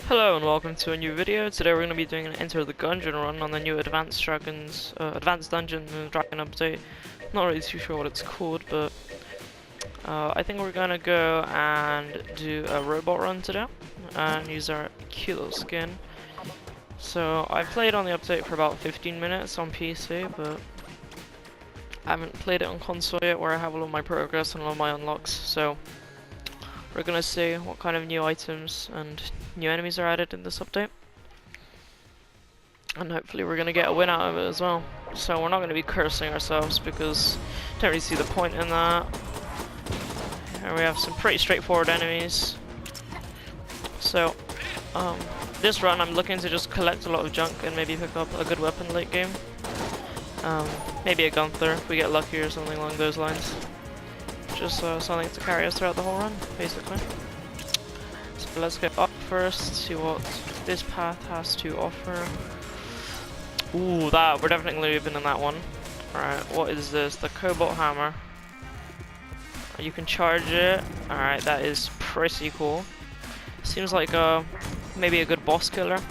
Hello and welcome to a new video. Today we're going to be doing an Enter the Gungeon run on the new Advanced Dungeon and Dragon update. Not really too sure what it's called, but I think we're going to go and do a robot run today and use our cute little skin. So I played on the update for about 15 minutes on PC, but I haven't played it on console yet where I have all of my progress and all of my unlocks. So we're going to see what kind of new items and new enemies are added in this update. And hopefully we're going to get a win out of it as well. So we're not going to be cursing ourselves because I don't really see the point in that. Here we have some pretty straightforward enemies. So this run I'm looking to just collect a lot of junk and maybe pick up a good weapon late game. Maybe a Gunther if we get lucky or something along those lines. Just something to carry us throughout the whole run, basically. So let's go up first, see what this path has to offer. Ooh, we're definitely moving in that one. Alright, what is this? The Cobalt Hammer. You can charge it. Alright, that is pretty cool. Seems like maybe a good boss killer.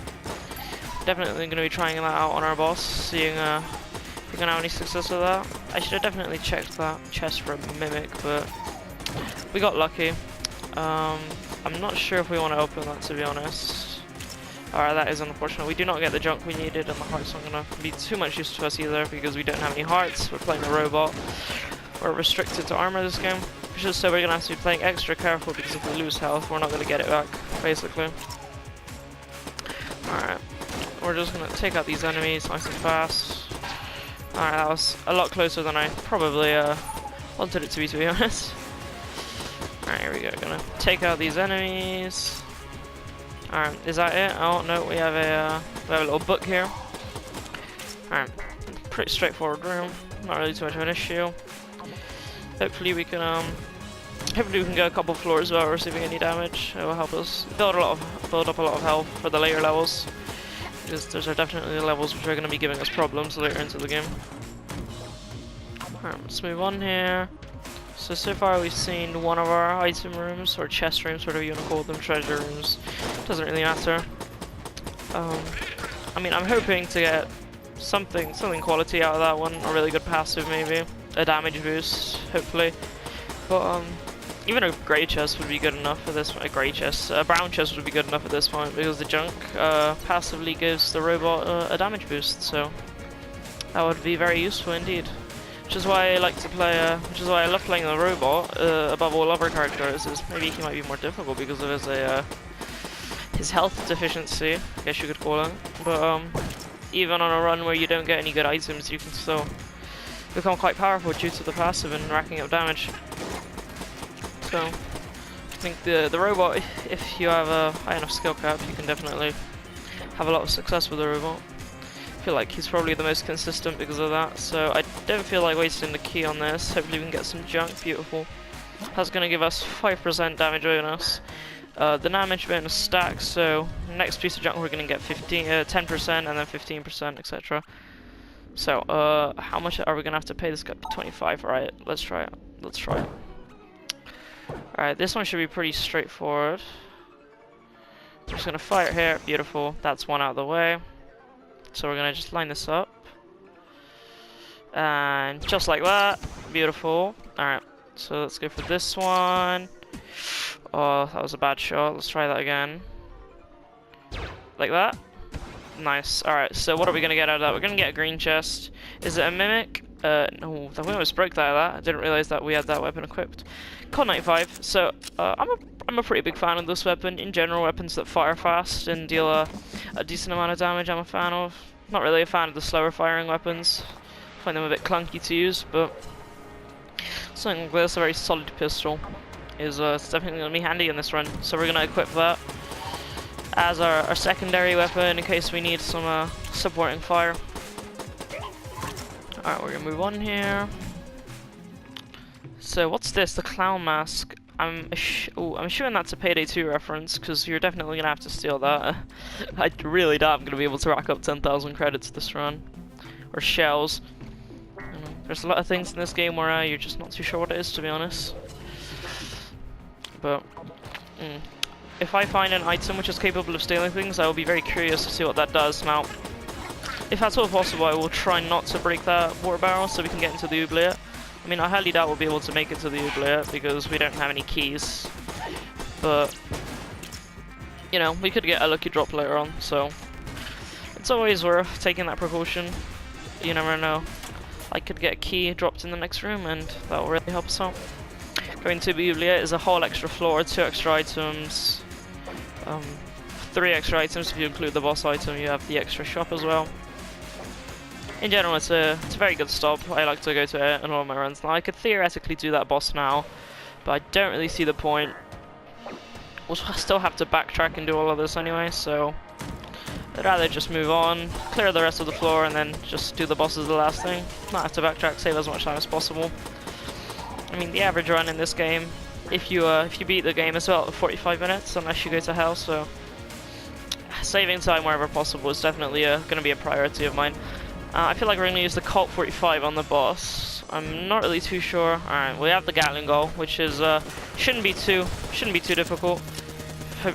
Definitely going to be trying that out on our boss, seeing if we're going to have any success with that. I should have definitely checked that chest for a mimic, but we got lucky. I'm not sure if we want to open that, to be honest. Alright, that is unfortunate. We do not get the junk we needed, and the hearts aren't going to be too much use to us either because we don't have any hearts. We're playing a robot. We're restricted to armor this game, which is so we're going to have to be playing extra careful because if we lose health, we're not going to get it back, basically. Alright, we're just going to take out these enemies nice and fast. Alright, that was a lot closer than I probably wanted it to be honest. Alright, here we go. Gonna take out these enemies. Alright, is that it? Oh no, we have a little book here. Alright, pretty straightforward room. Not really too much of an issue. Hopefully we can go a couple floors without receiving any damage. It will help us build up a lot of health for the later levels. Because those are definitely levels which are going to be giving us problems later into the game. Alright, let's move on here. So far we've seen one of our item rooms, or chest rooms, whatever you want to call them, treasure rooms. Doesn't really matter. I mean, I'm hoping to get something quality out of that one. A really good passive maybe. A damage boost, hopefully. But even a grey chest would be good enough for this one. A brown chest would be good enough at this point because the junk passively gives the robot a damage boost, so that would be very useful indeed. Which is why I like to play. Which is why I love playing the robot above all other characters. Is maybe he might be more difficult because of his health deficiency, I guess you could call it. But even on a run where you don't get any good items, you can still become quite powerful due to the passive and racking up damage. So, I think the robot, if you have a high enough skill cap, you can definitely have a lot of success with the robot. I feel like he's probably the most consistent because of that, so I don't feel like wasting the key on this. Hopefully we can get some junk, beautiful. That's going to give us 5% damage bonus. The damage bonus stacks, so next piece of junk we're going to get 10% and then 15%, etc. So, how much are we going to have to pay this guy? 25, right, let's try it. Alright, this one should be pretty straightforward. I'm just gonna fire here, beautiful, that's one out of the way. So we're gonna just line this up. And just like that, beautiful. Alright, so let's go for this one. Oh, that was a bad shot, let's try that again. Like that. Nice, alright, so what are we gonna get out of that? We're gonna get a green chest. Is it a mimic? No, we almost broke that out of that. I didn't realize that we had that weapon equipped. Cod 95. So I'm a pretty big fan of this weapon. In general, weapons that fire fast and deal a decent amount of damage, I'm a fan of. Not really a fan of the slower firing weapons. I find them a bit clunky to use, but something like this, a very solid pistol, is it's definitely going to be handy in this run. So we're going to equip that as our secondary weapon in case we need some supporting fire. Alright, we're gonna move on here. So what's this? The clown mask. I'm assuming that's a Payday 2 reference because you're definitely gonna have to steal that. I really doubt I'm gonna be able to rack up 10,000 credits this run, or shells. There's a lot of things in this game where you're just not too sure what it is, to be honest. But if I find an item which is capable of stealing things, I will be very curious to see what that does. Now, if that's all possible, I will try not to break that water barrel so we can get into the oubliette. I mean, I highly doubt we'll be able to make it to the oubliette because we don't have any keys. But, you know, we could get a lucky drop later on, so it's always worth taking that precaution. You never know. I could get a key dropped in the next room, and that will really help us out. Going to the oubliette is a whole extra floor, 2 extra items, 3 extra items if you include the boss item. You have the extra shop as well. In general, it's a very good stop. I like to go to it in all of my runs. Now, I could theoretically do that boss now, but I don't really see the point. We'll still have to backtrack and do all of this anyway, so I'd rather just move on, clear the rest of the floor, and then just do the boss as the last thing. Not have to backtrack, save as much time as possible. I mean, the average run in this game, if you beat the game, is about 45 minutes, unless you go to hell, so saving time wherever possible is definitely going to be a priority of mine. I feel like we're going to use the Colt 45 on the boss. I'm not really too sure. Alright, we have the Gatling Gun, which is shouldn't be too difficult.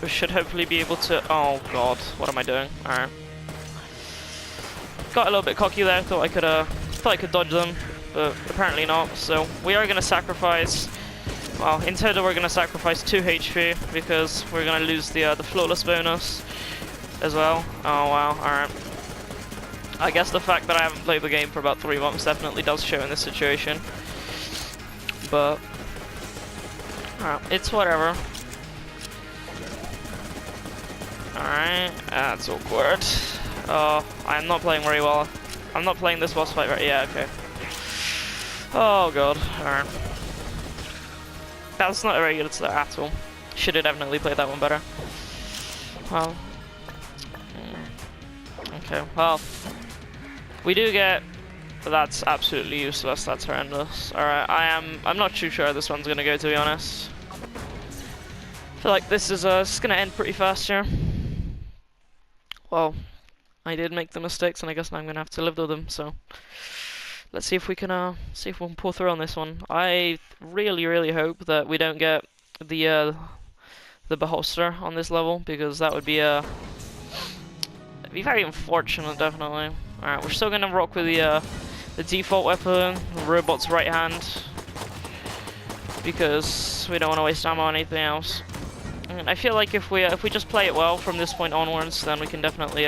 Should hopefully be able to. Oh god, what am I doing? Alright, got a little bit cocky there. Thought I could dodge them, but apparently not. So we are going to sacrifice. Well, in total we're going to sacrifice 2 HP because we're going to lose the flawless bonus as well. Oh wow. Alright. I guess the fact that I haven't played the game for about 3 months definitely does show in this situation. But it's whatever. Alright, that's awkward. I'm not playing very well. I'm not playing this boss fight right. Yeah, okay. Oh god. Alright. That's not a very good start at all. Should have definitely played that one better. Well. Okay, well. We do get. That's absolutely useless. That's horrendous. Alright, I'm not too sure how this one's gonna go, to be honest. I feel like this is just gonna end pretty fast here. Well, I did make the mistakes, and I guess now I'm gonna have to live with them. So let's see if we can pull through on this one. I really hope that we don't get the Beholster on this level, because that would be it'd be very unfortunate, definitely. Alright, we're still gonna rock with the default weapon, robot's right hand, because we don't want to waste ammo on anything else. And I feel like if we just play it well from this point onwards, then we can definitely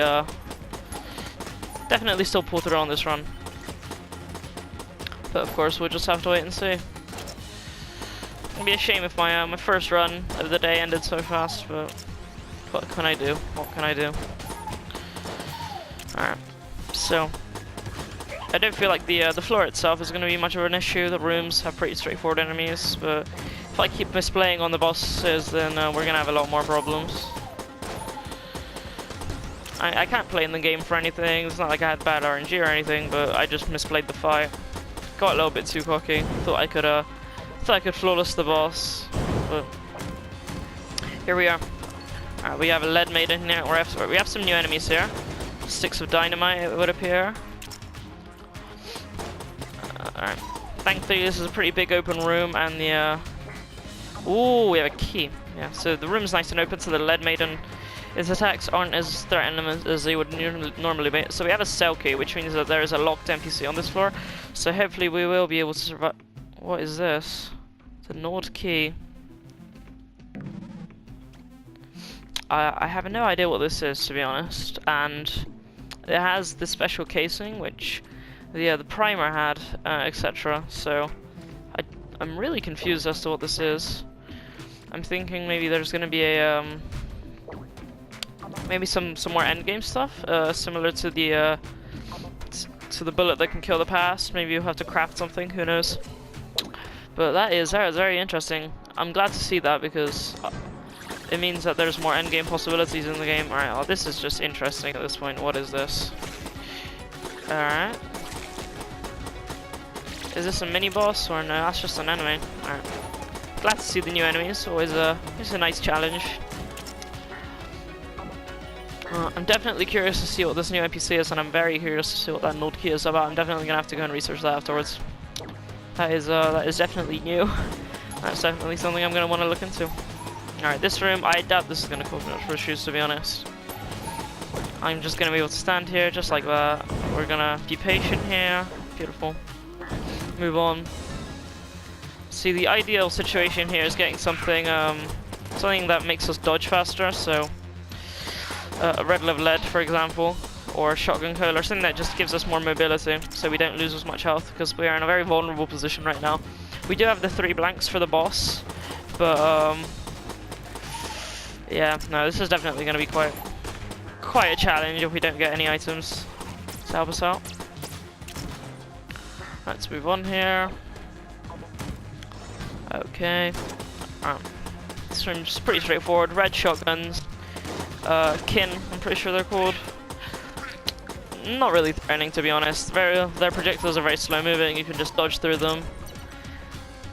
still pull through on this run. But of course, we'll just have to wait and see. It'd be a shame if my first run of the day ended so fast, but what can I do? What can I do? Alright, so I don't feel like the floor itself is going to be much of an issue. The rooms have pretty straightforward enemies, but if I keep misplaying on the bosses, then we're going to have a lot more problems. I can't play in the game for anything. It's not like I had bad RNG or anything, but I just misplayed the fight. Got a little bit too cocky. Thought I could flawless the boss, but here we are. Alright, we have a lead maiden here. We have some new enemies here. Sticks of dynamite, it would appear. Alright. Thankfully, this is a pretty big open room, and the ooh, we have a key. Yeah, so the room's nice and open, so the lead maiden, its attacks aren't as threatening as they would normally be. So we have a cell key, which means that there is a locked NPC on this floor. So hopefully we will be able to survive. What is this? The Nord key. I have no idea what this is, to be honest, and it has the special casing, which the primer had, etc. So I'm really confused as to what this is. I'm thinking maybe there's going to be a maybe some more endgame stuff, similar to the bullet that can kill the past. Maybe you'll have to craft something. Who knows? But that is very interesting. I'm glad to see that, because it means that there's more endgame possibilities in the game. Alright, oh, this is just interesting at this point. What is this? Alright. Is this a mini-boss, or no? That's just an enemy. Alright. Glad to see the new enemies. Always a nice challenge. I'm definitely curious to see what this new NPC is, and I'm very curious to see what that Node key is about. I'm definitely gonna have to go and research that afterwards. That is definitely new. That's definitely something I'm gonna want to look into. Alright, this room, I doubt this is going to cause much issues, to be honest. I'm just going to be able to stand here, just like that. We're going to be patient here. Beautiful. Move on. See, the ideal situation here is getting something, something that makes us dodge faster, so... a red level lead, for example, or a shotgun coil, or something that just gives us more mobility, so we don't lose as much health, because we are in a very vulnerable position right now. We do have the 3 blanks for the boss, but yeah, no, this is definitely going to be quite a challenge if we don't get any items to help us out. Let's move on here. Okay. This room's pretty straightforward. Red shotguns. Kin, I'm pretty sure they're called. Not really threatening, to be honest. Their projectiles are very slow moving, you can just dodge through them.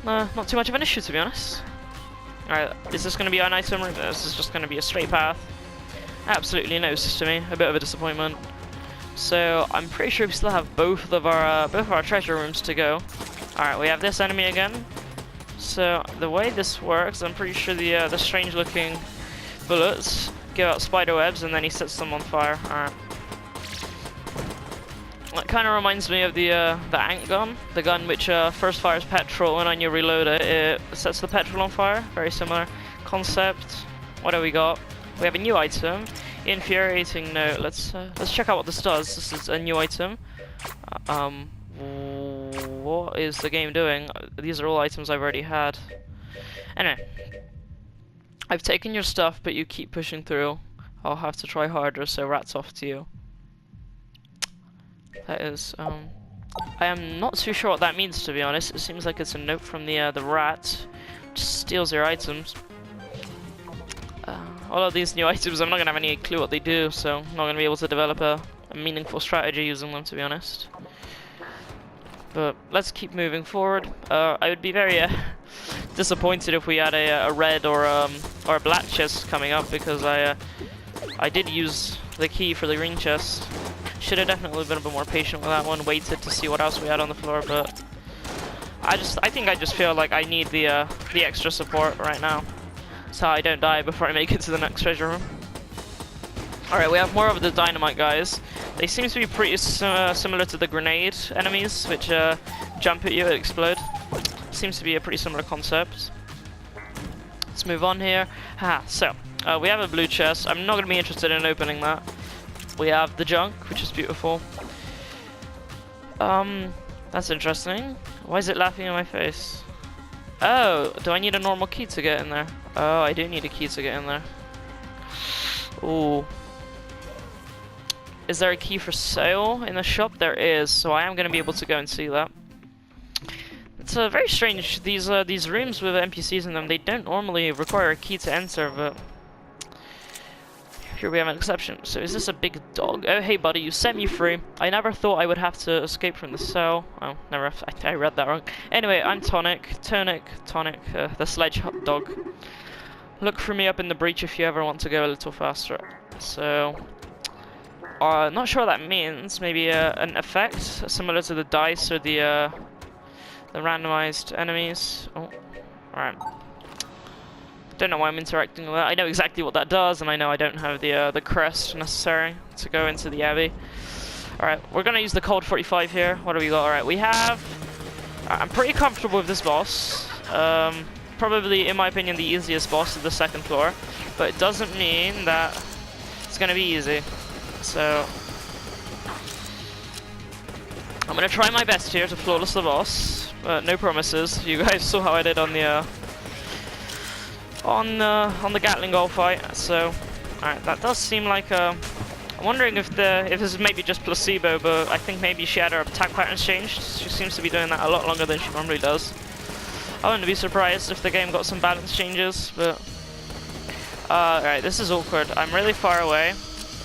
Not too much of an issue, to be honest. Alright, is this going to be an item room? This is just going to be a straight path. Absolutely no use to me, a bit of a disappointment. So, I'm pretty sure we still have both of our treasure rooms to go. Alright, we have this enemy again. So, the way this works, I'm pretty sure the strange looking bullets give out spider webs and then he sets them on fire. Alright. That kind of reminds me of the ant gun, the gun which first fires petrol, and when you reload it, it sets the petrol on fire. Very similar concept. What do we got? We have a new item, infuriating note. Let's check out what this does. This is a new item. What is the game doing? These are all items I've already had. Anyway, I've taken your stuff, but you keep pushing through. I'll have to try harder, so rats off to you. That is, I am not too sure what that means, to be honest. It seems like it's a note from the rat, which steals your items. All of these new items, I'm not going to have any clue what they do, so I'm not going to be able to develop a meaningful strategy using them, to be honest. But let's keep moving forward. I would be very disappointed if we had a red or a black chest coming up, because I did use the key for the green chest. Should have definitely been a bit more patient with that one, waited to see what else we had on the floor, but I think I just feel like I need the extra support right now, so I don't die before I make it to the next treasure room. Alright, we have more of the dynamite guys. They seem to be pretty similar to the grenade enemies, which jump at you and explode. Seems to be a pretty similar concept. Let's move on here. So, we have a blue chest. I'm not going to be interested in opening that. We have the junk, which is beautiful. That's interesting. Why is it laughing in my face? Oh, do I need a normal key to get in there? Oh, I do need a key to get in there. Ooh. Is there a key for sale in the shop? There is, so I am going to be able to go and see that. It's very strange. These rooms with NPCs in them, they don't normally require a key to enter, but here we have an exception. So is this a big dog? Oh, hey buddy, you set me free. I never thought I would have to escape from the cell. Oh, never. I read that wrong. Anyway, I'm Tonic, the sledge dog. Look for me up in the breach if you ever want to go a little faster. So, not sure what that means. Maybe an effect similar to the dice or the randomized enemies. Oh, alright. Don't know why I'm interacting with that. I know exactly what that does, and I know I don't have the crest necessary to go into the abbey. Alright, we're gonna use the cold 45 here. What do we got? Alright, we have... I'm pretty comfortable with this boss. Probably, in my opinion, the easiest boss of the second floor, but it doesn't mean that it's gonna be easy. So I'm gonna try my best here to flawless the boss, but no promises. You guys saw how I did on the Gatling Gun fight. So, alright, that does seem like I'm wondering if this is maybe just placebo, but I think maybe she had her attack patterns changed. She seems to be doing that a lot longer than she normally does. I wouldn't be surprised if the game got some balance changes, but alright, this is awkward. I'm really far away,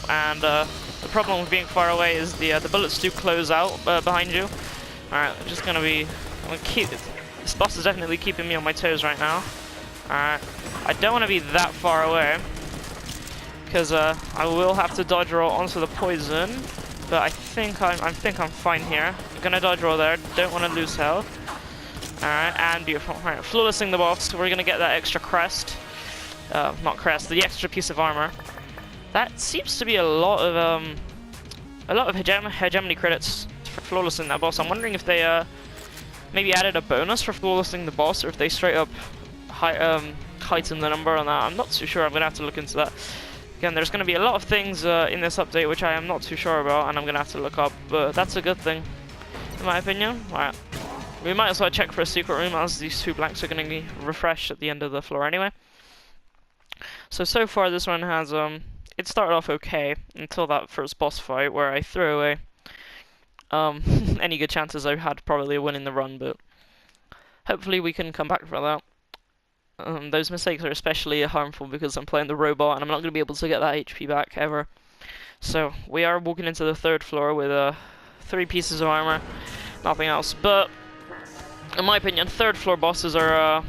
and the problem with being far away is the bullets do close out behind you. Alright, I'm just gonna keep it. This boss is definitely keeping me on my toes right now. Alright, I don't want to be that far away, because I will have to dodge roll onto the poison, but I think I'm fine here. I'm gonna dodge roll there, don't want to lose health. Alright, and beautiful. Alright, flawlessing the boss, we're gonna get that extra crest. not crest, the extra piece of armor. That seems to be a lot of hegemony credits for flawlessing that boss. I'm wondering if they maybe added a bonus for flawlessing the boss, or if they straight up heightened the number on that. I'm not too sure. I'm gonna have to look into that. Again, there's gonna be a lot of things in this update which I am not too sure about, and I'm gonna have to look up. But that's a good thing, in my opinion. Right. We might as well check for a secret room, as these 2 blanks are gonna be refreshed at the end of the floor anyway. So far this one has it started off okay until that first boss fight where I threw away any good chances I had probably of winning the run, but hopefully we can come back from that. Those mistakes are especially harmful because I'm playing the robot and I'm not going to be able to get that HP back ever. So we are walking into the 3rd floor with 3 pieces of armor, nothing else. But in my opinion, 3rd floor bosses are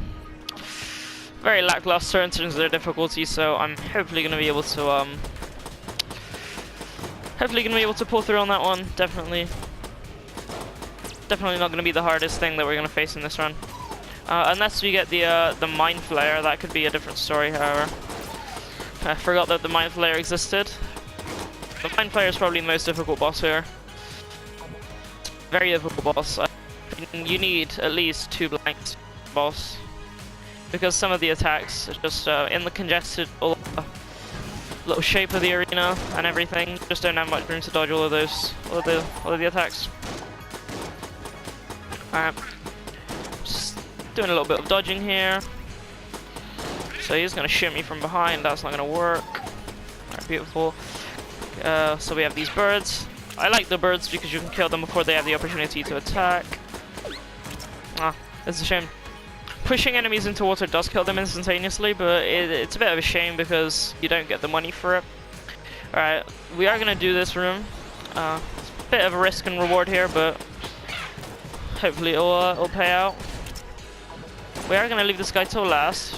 very lackluster in terms of their difficulty, so I'm hopefully going to be able to pull through on that one. Definitely not going to be the hardest thing that we're going to face in this run, unless we get the Mind Flayer. That could be a different story. However, I forgot that the Mind Flayer existed. The Mind Flayer is probably the most difficult boss here. Very difficult boss. You need at least 2 blanks boss, because some of the attacks are just in the congested little shape of the arena and everything, just don't have much room to dodge all of the attacks. Alright, just doing a little bit of dodging here. So he's gonna shoot me from behind. That's not gonna work. Alright, beautiful. So we have these birds. I like the birds because you can kill them before they have the opportunity to attack. Ah, it's a shame. Pushing enemies into water does kill them instantaneously, but it's a bit of a shame because you don't get the money for it. Alright, we are going to do this room. It's a bit of a risk and reward here, but hopefully it'll pay out. We are going to leave this guy till last.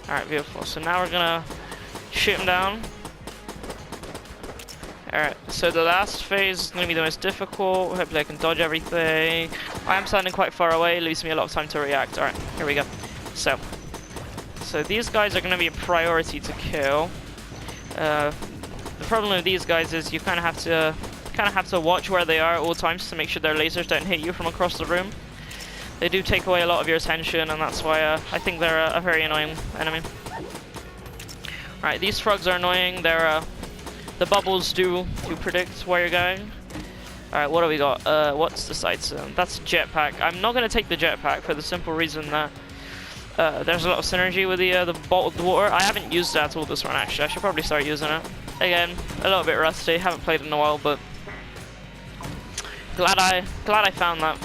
Alright, beautiful. So now we're going to shoot him down. Alright, so the last phase is going to be the most difficult. Hopefully I can dodge everything. I am standing quite far away, it leaves me a lot of time to react. Alright, here we go. So these guys are going to be a priority to kill. The problem with these guys is you kind of have to watch where they are at all times to make sure their lasers don't hit you from across the room. They do take away a lot of your attention, and that's why I think they're a very annoying enemy. Alright, these frogs are annoying. They're the bubbles do predict where you're going. Alright, what do we got? What's the side zone? That's a jetpack. I'm not going to take the jetpack for the simple reason that there's a lot of synergy with the bottled water. I haven't used that all this run, actually. I should probably start using it. Again, a little bit rusty. Haven't played in a while, but glad I found that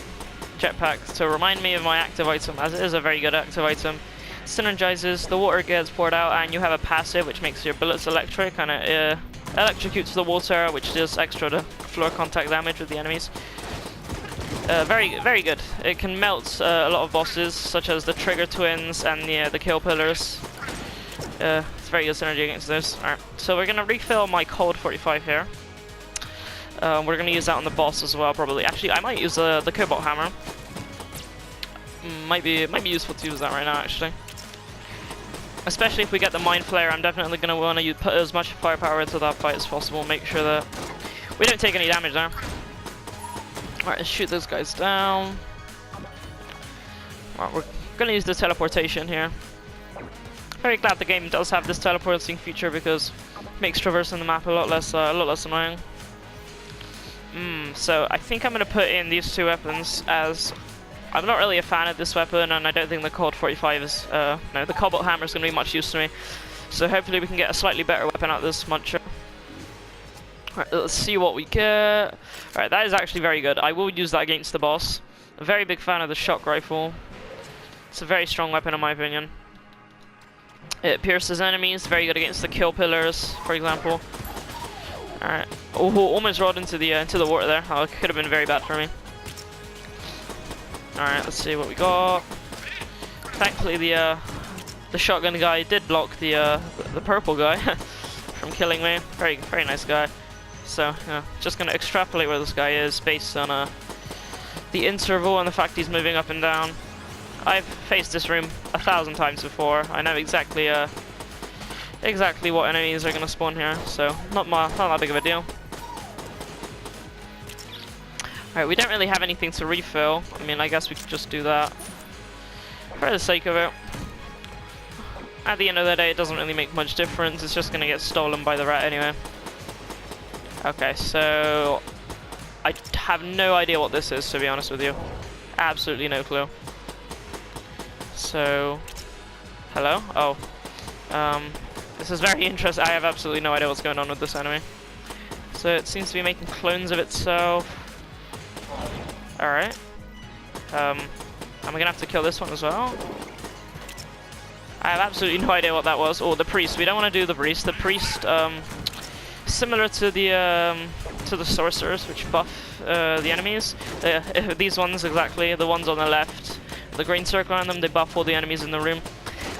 jetpack to remind me of my active item, as it is a very good active item. Synergizes, the water gets poured out, and you have a passive which makes your bullets electric, and it electrocutes the water, which does extra to floor contact damage with the enemies. Very good. It can melt a lot of bosses, such as the Trigger Twins and the Kill Pillars. It's very good synergy against those. Alright, so we're gonna refill my Cold 45 here. We're gonna use that on the boss as well, probably. Actually, I might use the Cobalt Hammer. Might be useful to use that right now, actually. Especially if we get the Mind Flayer, I'm definitely going to want to put as much firepower into that fight as possible, make sure that we don't take any damage there. Alright, let's shoot those guys down. Alright, we're going to use the teleportation here. Very glad the game does have this teleporting feature because it makes traversing the map a lot less annoying. So I think I'm going to put in these 2 weapons, as I'm not really a fan of this weapon, and I don't think the Cold 45 is, no, the Cobalt Hammer is going to be much use to me. So hopefully we can get a slightly better weapon out of this muncher. Alright, let's see what we get. Alright, that is actually very good. I will use that against the boss. A very big fan of the shock rifle. It's a very strong weapon in my opinion. It pierces enemies, very good against the Kill Pillars, for example. Alright. Oh, almost rolled into the water there. Oh, it could have been very bad for me. Alright, let's see what we got. Thankfully the shotgun guy did block the purple guy from killing me. Very nice guy. So, yeah, just gonna extrapolate where this guy is based on the interval and the fact he's moving up and down. I've faced this room 1,000 times before. I know exactly exactly what enemies are gonna spawn here, so not that big of a deal. Alright, we don't really have anything to refill. I mean, I guess we could just do that for the sake of it. At the end of the day, it doesn't really make much difference. It's just gonna get stolen by the rat anyway. Okay, so I have no idea what this is, to be honest with you. Absolutely no clue. So, hello? Oh. This is very interesting. I have absolutely no idea what's going on with this enemy. So it seems to be making clones of itself. Alright. I'm gonna have to kill this one as well. I have absolutely no idea what that was. Oh, the priest. We don't want to do the priest. The priest, similar to the sorcerers, which buff the enemies. These ones exactly, the ones on the left, the green circle on them, they buff all the enemies in the room.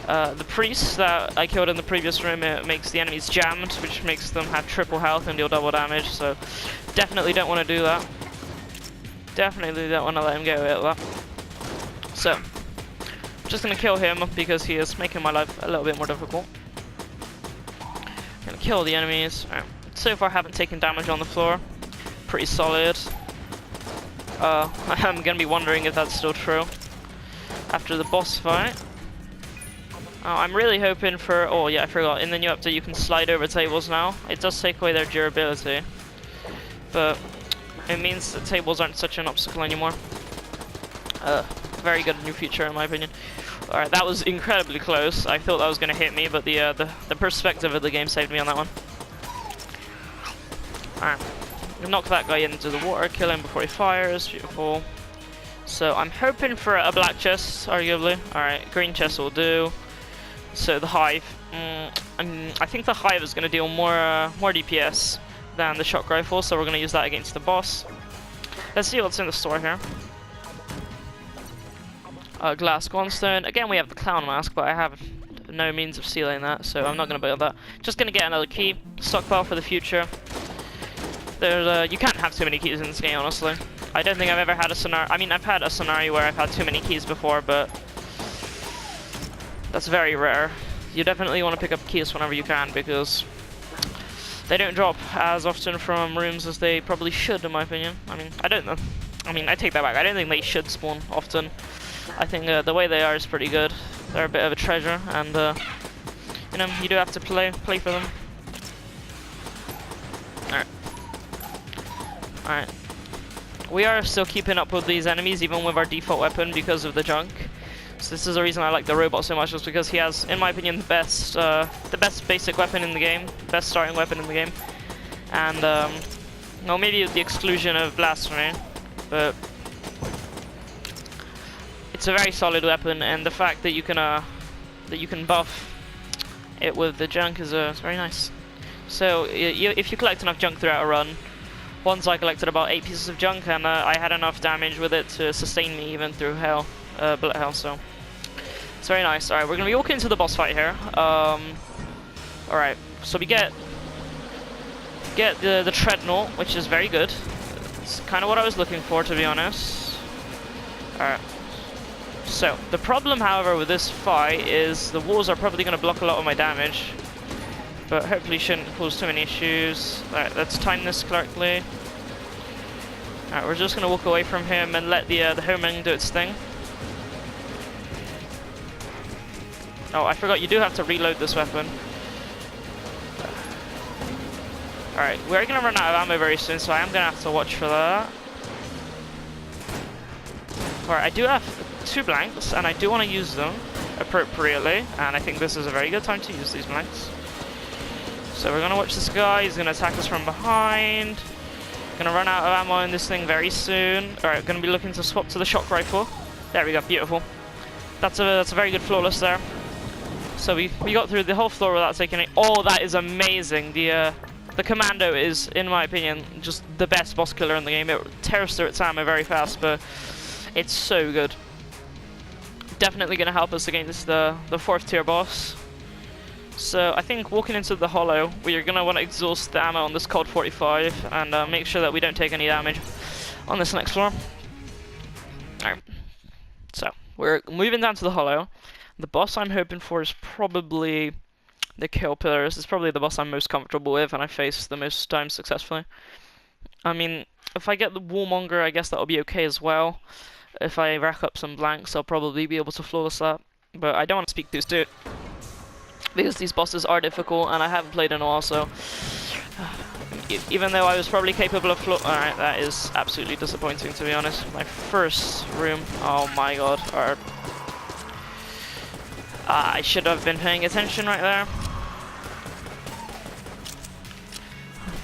The priest that I killed in the previous room, it makes the enemies jammed, which makes them have triple health and deal double damage. So definitely don't want to do that. Definitely don't want to let him get away with that. So just gonna kill him because he is making my life a little bit more difficult. Gonna kill the enemies. Right. So far I haven't taken damage on the floor. Pretty solid. I'm gonna be wondering if that's still true after the boss fight. Oh, I'm really hoping for... Oh yeah, I forgot. In the new update you can slide over tables now. It does take away their durability, but it means that tables aren't such an obstacle anymore. Very good new feature in my opinion. Alright, that was incredibly close. I thought that was going to hit me, but the perspective of the game saved me on that one. Alright, knock that guy into the water, kill him before he fires. Beautiful. So I'm hoping for a black chest, arguably. Alright, green chest will do. So the hive. I think the hive is going to deal more DPS than the shock rifle, so we're going to use that against the boss. Let's see what's in the store here. Glass Gungeon. Again, we have the clown mask, but I have no means of sealing that, so I'm not going to build that. Just going to get another key, stockpile for the future. There's you can't have too many keys in this game, honestly. I don't think I've ever had a scenario. I mean, I've had a scenario where I've had too many keys before, but that's very rare. You definitely want to pick up keys whenever you can, because they don't drop as often from rooms as they probably should, in my opinion. I mean, I don't know. I mean, I take that back. I don't think they should spawn often. I think the way they are is pretty good. They're a bit of a treasure, and you know, you do have to play for them. Alright. We are still keeping up with these enemies, even with our default weapon, because of the junk. So this is the reason I like the robot so much, is because he has, in my opinion, the best basic weapon in the game, best starting weapon in the game, and well, maybe with the exclusion of blasphemy, but it's a very solid weapon, and the fact that you can buff it with the junk is very nice. So if you collect enough junk throughout a run, once I collected about 8 pieces of junk, and I had enough damage with it to sustain me even through hell, bullet hell. So it's very nice. All right, we're gonna be walking into the boss fight here. All right, so we get the treadmill, which is very good. It's kind of what I was looking for, to be honest. All right. So, the problem, however, with this fight is the walls are probably going to block a lot of my damage, but hopefully shouldn't cause too many issues. Alright, let's time this correctly. Alright, we're just going to walk away from him and let the homing do its thing. Oh, I forgot, you do have to reload this weapon. Alright, we're going to run out of ammo very soon, so I am going to have to watch for that. Alright, I do have 2 blanks, and I do want to use them appropriately, and I think this is a very good time to use these blanks. So we're going to watch this guy. He's going to attack us from behind. Going to run out of ammo in this thing very soon. Alright, going to be looking to swap to the shock rifle. There we go, beautiful. That's a very good flawless there. So we got through the whole floor without taking it. Oh, that is amazing. The commando is, in my opinion, just the best boss killer in the game. It tears through its ammo very fast, but it's so good. Definitely going to help us against the 4th tier boss. So I think walking into the hollow, we are going to want to exhaust the ammo on this Colt 45 and make sure that we don't take any damage on this next floor. Alright, so We're moving down to the hollow. The boss I'm hoping for is probably the Kill Pillars. It's probably the boss I'm most comfortable with and I face the most times successfully. I mean, if I get the Warmonger, I guess that'll be okay as well. If I rack up some blanks, I'll probably be able to flawless that. But I don't want to speak too soon, because these bosses are difficult and I haven't played in a while, so... Even though I was probably capable of Alright, that is absolutely disappointing, to be honest. My first room, oh my god. I should have been paying attention right there.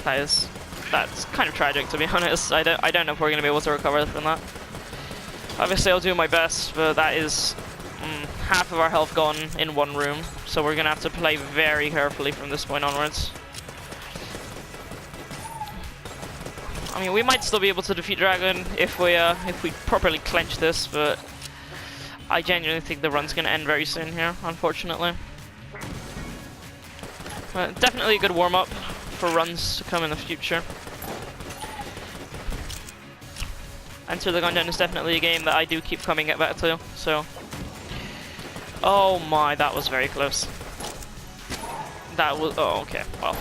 That's kind of tragic, to be honest. I don't know if we're going to be able to recover from that. Obviously I'll do my best, but that is half of our health gone in one room, so we're going to have to play very carefully from this point onwards. I mean, we might still be able to defeat Dragon if we properly clench this, but I genuinely think the run's going to end very soon here, unfortunately. But definitely a good warm-up for runs to come in the future. Enter the Gungeon is definitely a game that I do keep coming back to, so... Oh my, that was very close. That was... Oh, okay, well.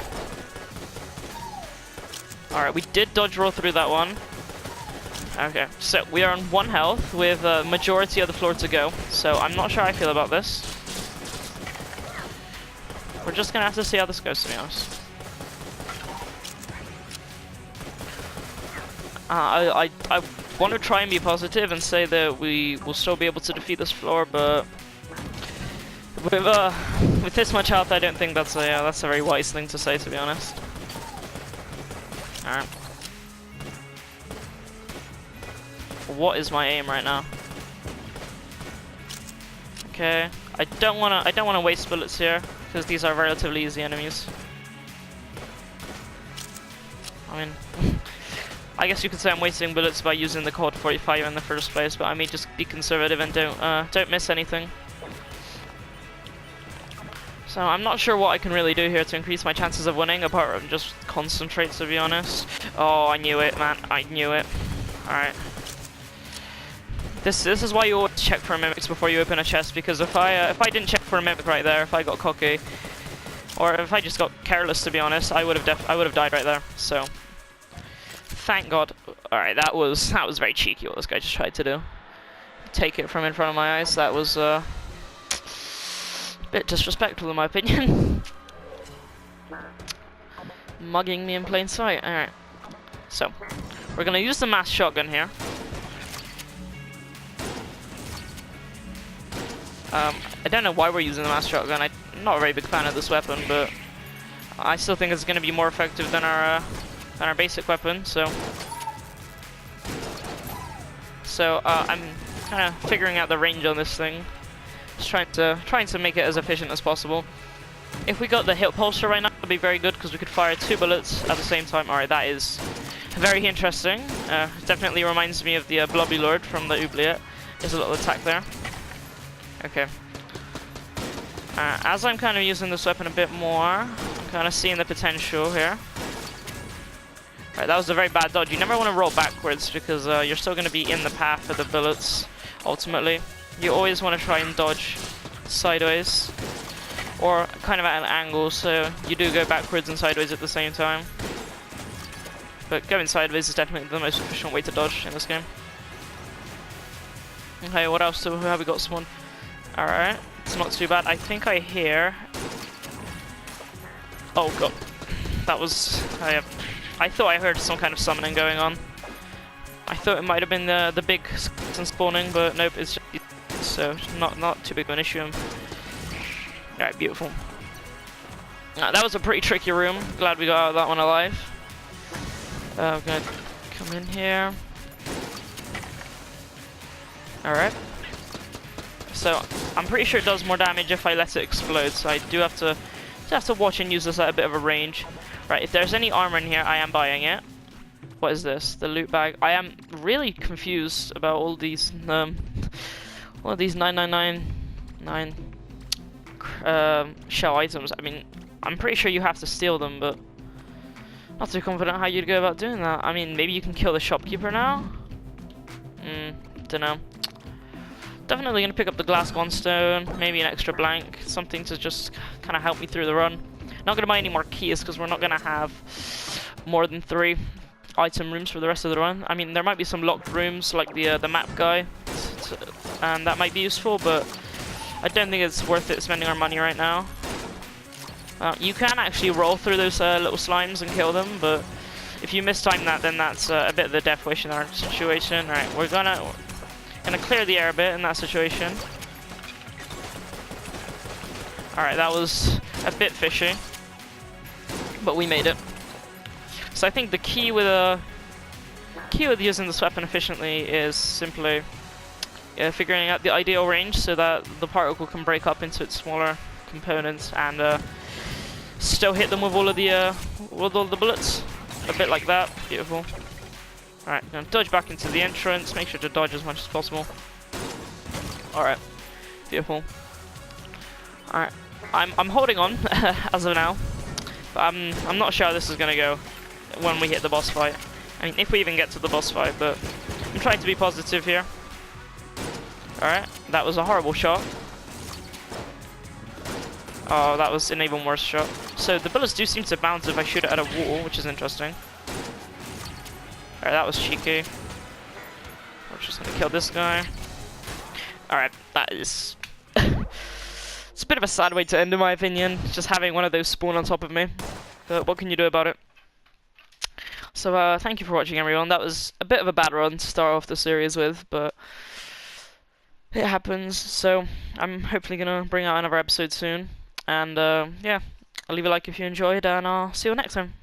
Alright, we did dodge roll through that one. Okay, so we are on 1 health with a majority of the floor to go, so I'm not sure how I feel about this. We're just gonna have to see how this goes, to be honest. I want to try and be positive and say that we will still be able to defeat this floor, but with this much health, I don't think that's a very wise thing to say, to be honest. Alright. What is my aim right now? Okay, I don't wanna waste bullets here because these are relatively easy enemies. I mean, I guess you could say I'm wasting bullets by using the Cold 45 in the first place, but I may just be conservative and don't miss anything. So I'm not sure what I can really do here to increase my chances of winning, apart from just concentrate, to be honest. Oh, I knew it, man. I knew it. Alright. This is why you always check for mimics before you open a chest, because if I didn't check for a mimic right there, if I got cocky, or if I just got careless, to be honest, I would have died right there. So thank God. Alright, that was very cheeky what this guy just tried to do. Take it from in front of my eyes. That was bit disrespectful in my opinion. Mugging me in plain sight. Alright. So, we're gonna use the mass shotgun here. I don't know why we're using the mass shotgun. I'm not a very big fan of this weapon, but I still think it's gonna be more effective than our basic weapon, so I'm kinda figuring out the range on this thing. Just trying to make it as efficient as possible. If we got the hip holster right now, that'd be very good because we could fire 2 bullets at the same time. Alright, that is very interesting. Definitely reminds me of the Blobby Lord from the Oubliette. There's a little attack there. Okay. As I'm kind of using this weapon a bit more, I'm kind of seeing the potential here. Alright, that was a very bad dodge. You never want to roll backwards because you're still going to be in the path of the bullets, ultimately. You always want to try and dodge sideways, or kind of at an angle, so you do go backwards and sideways at the same time. But going sideways is definitely the most efficient way to dodge in this game. Okay, what else have we got? Someone. Alright, it's not too bad. I think I hear... Oh god. That was... I thought I heard some kind of summoning going on. I thought it might have been the big skeleton spawning, but nope, it's just... So, not too big of an issue. Alright, beautiful. That was a pretty tricky room. Glad we got out of that one alive. I'm gonna come in here. Alright. So, I'm pretty sure it does more damage if I let it explode, so I do have to watch and use this at a bit of a range. Right, if there's any armor in here, I am buying it. What is this? The loot bag. I am really confused about all these 9999 shell items. I mean, I'm pretty sure you have to steal them, but not too confident how you'd go about doing that. I mean, maybe you can kill the shopkeeper now? Dunno. definitely going to pick up the glass stone, maybe an extra blank, something to just kind of help me through the run. Not going to buy any more keys because we're not going to have more than 3 item rooms for the rest of the run. I mean, there might be some locked rooms like the map guy, and that might be useful, but I don't think it's worth it spending our money right now. You can actually roll through those little slimes and kill them, but if you mistime that, then that's a bit of the death wish in our situation. Alright, we're gonna clear the air a bit in that situation. Alright, that was a bit fishy, but we made it. So I think the key with using this weapon efficiently is simply figuring out the ideal range so that the particle can break up into its smaller components and still hit them with all the bullets. A bit like that. Beautiful. Alright, gonna dodge back into the entrance. Make sure to dodge as much as possible. Alright. Beautiful. Alright. I'm holding on as of now. But I'm not sure how this is gonna go when we hit the boss fight. I mean, if we even get to the boss fight, but I'm trying to be positive here. Alright, that was a horrible shot. Oh, that was an even worse shot. So the bullets do seem to bounce if I shoot it at a wall, which is interesting. Alright, that was cheeky. We're just gonna kill this guy. Alright, that is... It's a bit of a sad way to end, in my opinion, just having one of those spawn on top of me. But what can you do about it? So, thank you for watching, everyone. That was a bit of a bad run to start off the series with, but it happens. So, I'm hopefully gonna bring out another episode soon. And, yeah, I'll leave a like if you enjoyed, and I'll see you next time.